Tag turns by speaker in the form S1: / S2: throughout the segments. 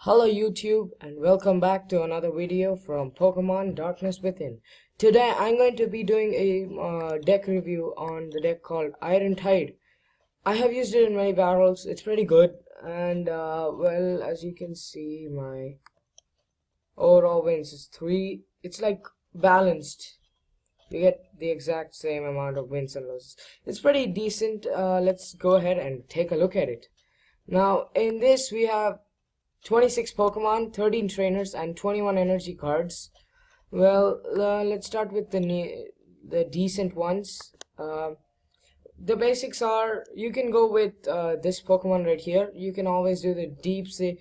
S1: Hello YouTube and welcome back to another video from Pokemon Darkness Within. Today I'm going to be doing a deck review on the deck called Iron Tide. I have used it in many battles. It's pretty good and well, as you can see, my overall wins is 3. It's like balanced. You get the exact same amount of wins and losses. It's pretty decent. Let's go ahead and take a look at it. Now in this we have 26 Pokemon, 13 trainers, and 21 energy cards. Well, let's start with the decent ones. The basics are, you can go with this Pokemon right here. You can always do the deep sea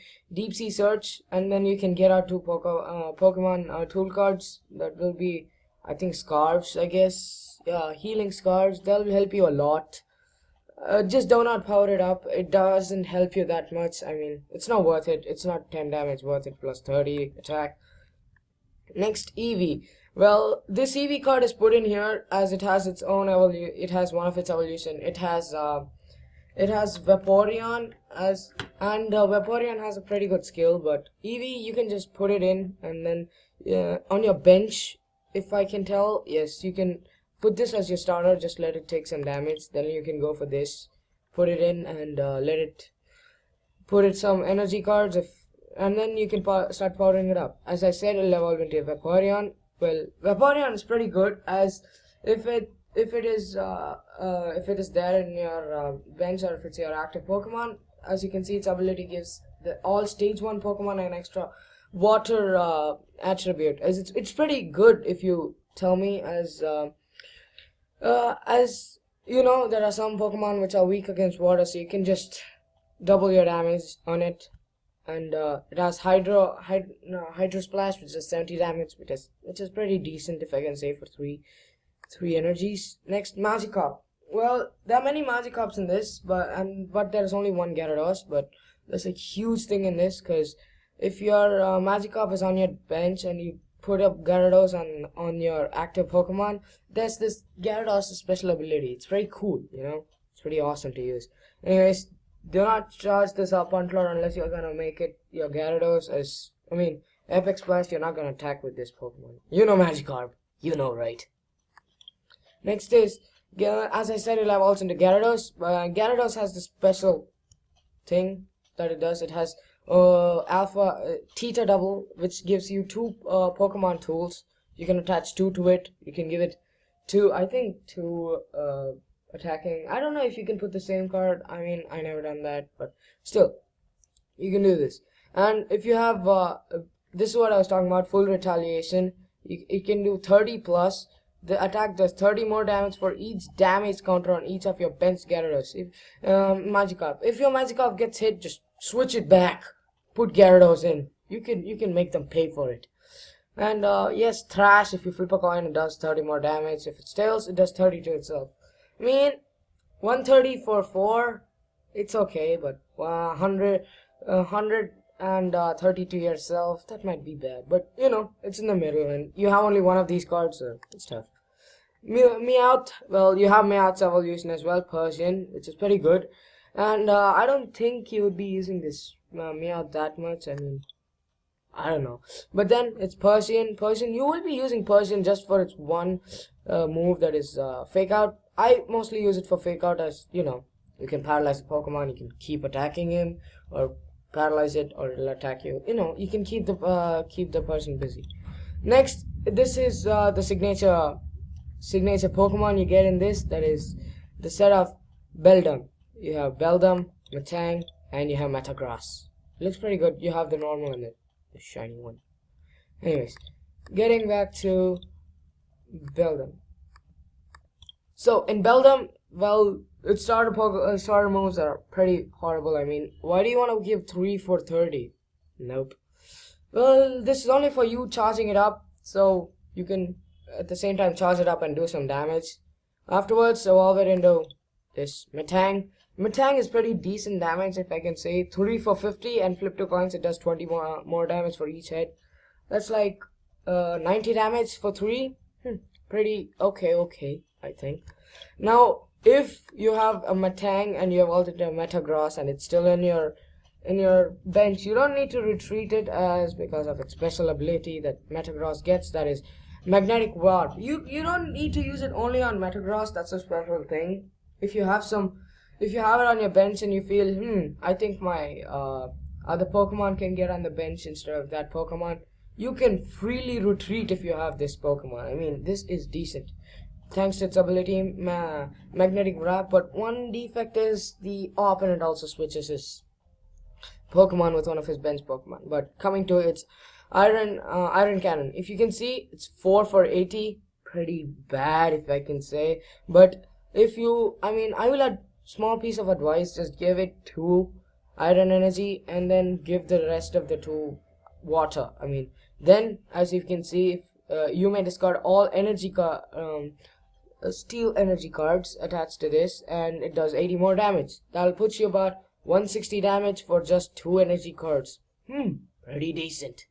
S1: search, and then you can get out two Pokemon tool cards. That will be, I think, scarves, I guess. Yeah, healing scarves. They'll help you a lot. Just do not power it up. It doesn't help you that much. I mean, it's not worth it. It's not 10 damage worth it plus 30 attack. Next, Eevee. Well, this Eevee card is put in here as it has its own evolution. It has one of its evolution. It has Vaporeon and Vaporeon has a pretty good skill. But Eevee, you can just put it in and then on your bench, if I can tell, yes, you can put this as your starter. Just let it take some damage, then you can go for this, put it in and let it put it some energy cards, and then you can start powering it up. As I said, it'll evolve into a Vaporeon. Well, Vaporeon is pretty good, as if it is there in your bench, or if it's your active Pokemon. As you can see, its ability gives all stage 1 Pokemon an extra water attribute. As it's pretty good, if you tell me. As you know, there are some Pokemon which are weak against water, so you can just double your damage on it. And it has Hydro Splash, which is 70 damage, which is pretty decent, if I can say, for three energies. Next, Magikarp. Well, there are many Magikarps in this, but there's only one Gyarados. But there's a huge thing in this, because if your Magikarp is on your bench and you put up Gyarados on your active Pokemon, there's this Gyarados special ability. It's very cool, you know. It's pretty awesome to use. Anyways, do not charge this up until unless you're gonna make it your Gyarados as, I mean, Epic Splash. You're not gonna attack with this Pokemon. You know Magikarp. You know, right? Next is, as I said, it'll have also into Gyarados. Gyarados has this special thing that it does. It has Alpha Theta Double, which gives you 2 Pokemon tools. You can attach 2 to it. You can give it 2, I think, 2 attacking. I don't know if you can put the same card. I mean, I never done that, but still, you can do this. And if you have this is what I was talking about, full retaliation. You can do 30 plus. The attack does 30 more damage for each damage counter on each of your bench Gyarados. If Magikarp, if your Magikarp gets hit, just switch it back. Put Gyarados in. You can make them pay for it. And yes, Thrash. If you flip a coin, it does 30 more damage. If it's tails, it does 30 to itself. I mean, 130 for 4, it's okay, but 130 to yourself, that might be bad. But you know, it's in the middle, and you have only one of these cards, so it's tough. Meowth, well, you have Meowth's evolution as well, Persian, which is pretty good. And I don't think you would be using this Meowth that much. I mean, I don't know. But then it's Persian. You will be using Persian just for its one move, that is Fake Out. I mostly use it for Fake Out, as you know, you can paralyze the Pokemon, you can keep attacking him, or paralyze it, or it'll attack you. You know, you can keep the person busy. Next, this is the signature Pokemon you get in this. That is the set of Beldum. You have Beldum, Metang, and you have Metagross. It looks pretty good. You have the normal and the shiny one. Anyways, getting back to Beldum. So in Beldum, well, its starter moves are pretty horrible. I mean, why do you want to give 3 for 30? Nope. Well, this is only for you charging it up, so you can at the same time charge it up and do some damage. Afterwards, evolve it into this Metang. Metang is pretty decent damage, if I can say. 3 for 50, and flip 2 coins, it does 20 more damage for each head. That's like 90 damage for 3. Pretty okay, I think. Now, if you have a Metang and you have altered a Metagross and it's still in your in your bench, you don't need to retreat it as because of its special ability that Metagross gets, that is magnetic warp. You don't need to use it only on Metagross, that's a special thing. If you have it on your bench and you feel, I think my other Pokemon can get on the bench instead of that Pokemon, you can freely retreat if you have this Pokemon. I mean, this is decent thanks to its ability, magnetic wrap. But one defect is the opponent also switches his Pokemon with one of his bench Pokemon. But coming to its iron cannon, if you can see, it's 4 for 80, pretty bad if I can say. But if you, I will add small piece of advice: just give it 2 iron energy and then give the rest of the 2 water. Then as you can see, if, you may discard all steel energy cards attached to this, and it does 80 more damage. That'll put you about 160 damage for just 2 energy cards. Pretty decent.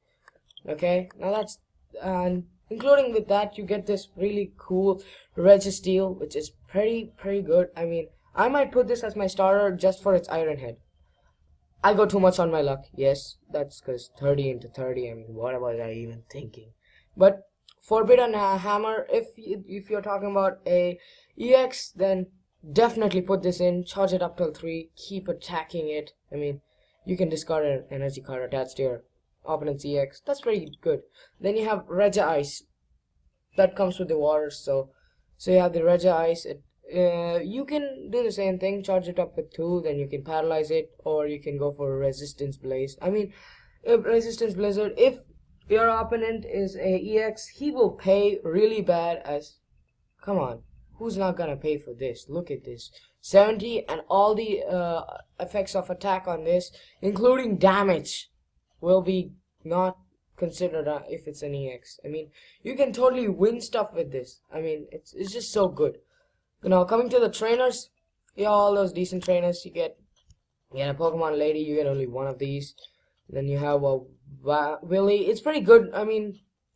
S1: Okay, now that's, and including with that, you get this really cool Registeel, which is pretty good. I might put this as my starter just for its Iron Head. I go too much on my luck. Yes, that's because 30 into 30. What was I even thinking? But Forbidden Hammer, if you're talking about a EX, then definitely put this in. Charge it up till 3. Keep attacking it. You can discard an energy card attached to your opponent's EX. That's pretty good. Then you have Regicide. That comes with the water. So you have the Regicide. You can do the same thing. Charge it up with 2. Then you can paralyze it, or you can go for Resistance Blaze. Resistance Blizzard. If your opponent is a EX, he will pay really bad as, come on, who's not gonna pay for this? Look at this, 70, and all the effects of attack on this, including damage, will be not considered if it's an EX. You can totally win stuff with this. It's just so good. Now coming to the trainers, all those decent trainers. You get a Pokemon Lady, you get only one of these. Then you have a Willy. It's pretty good.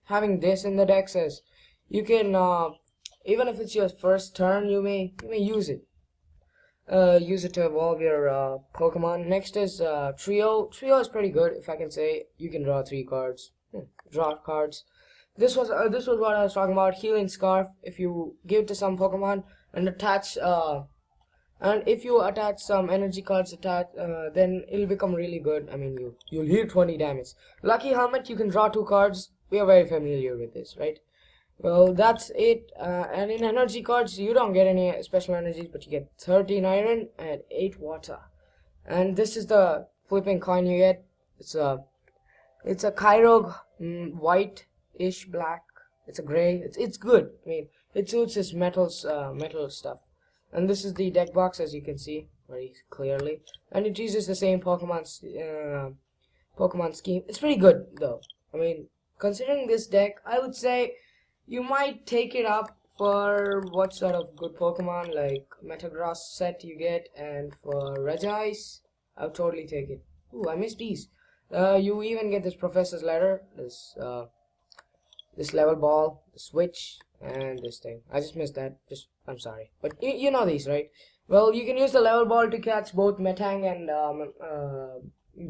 S1: Having this in the deck says you can, even if it's your first turn, you may use it. Use it to evolve your Pokemon. Next is Trio. Trio is pretty good, if I can say. You can draw 3 cards. Draw cards. This was what I was talking about. Healing Scarf. If you give it to some Pokemon and attach, and if you attach some energy cards then it'll become really good. You'll heal 20 damage. Lucky Helmet, you can draw 2 cards. We are very familiar with this, right? Well, that's it. And in energy cards, you don't get any special energies, but you get 13 iron and 8 water. And this is the flipping coin you get. It's a Kyogre, white-ish black. It's a gray. It's good. It suits his metal stuff. And this is the deck box, as you can see very clearly, and it uses the same Pokemon scheme. It's pretty good though. Considering this deck, I would say you might take it up for what sort of good Pokemon, like Metagross set you get, and for Regicide, I would totally take it. Ooh, I missed these. You even get this Professor's Letter, this level ball, the switch, and this thing. I just missed that. I'm sorry. But you know these, right? Well, you can use the level ball to catch both Metang and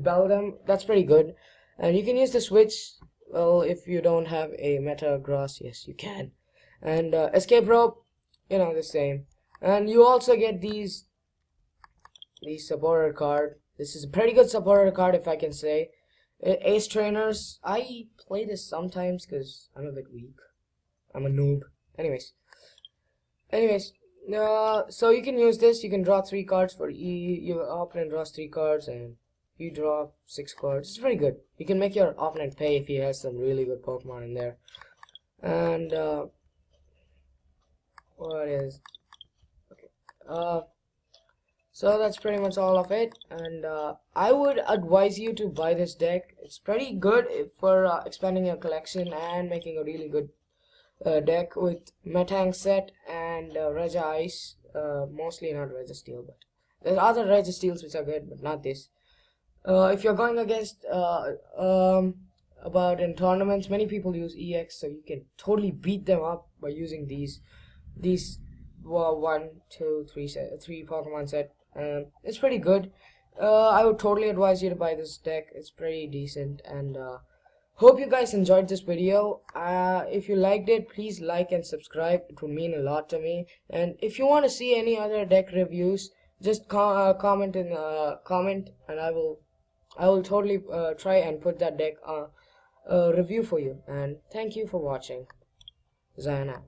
S1: Beldum. That's pretty good. And you can use the switch, well, if you don't have a Metagross. Yes, you can. And Escape Rope, the same. And you also get the supporter card. This is a pretty good supporter card, if I can say. Ace Trainers. I play this sometimes because I'm a bit weak. I'm a noob. Anyways, so you can use this. You can draw 3 cards for your opponent draws 3 cards, and you draw 6 cards. It's pretty good. You can make your opponent pay if he has some really good Pokemon in there. And what is? Okay. So that's pretty much all of it, and I would advise you to buy this deck. It's pretty good for expanding your collection and making a really good deck with Metang set and Regicide. Mostly not Registeel, but there's other Registeels which are good, but not this. If you're going against about in tournaments, many people use EX, so you can totally beat them up by using these 1, 2, 3 Pokemon set. It's pretty good. I would totally advise you to buy this deck. It's pretty decent, and hope you guys enjoyed this video. If you liked it, please like and subscribe. It would mean a lot to me. And if you want to see any other deck reviews, just comment in comment, and I will totally try and put that deck review for you. And thank you for watching. Zayana.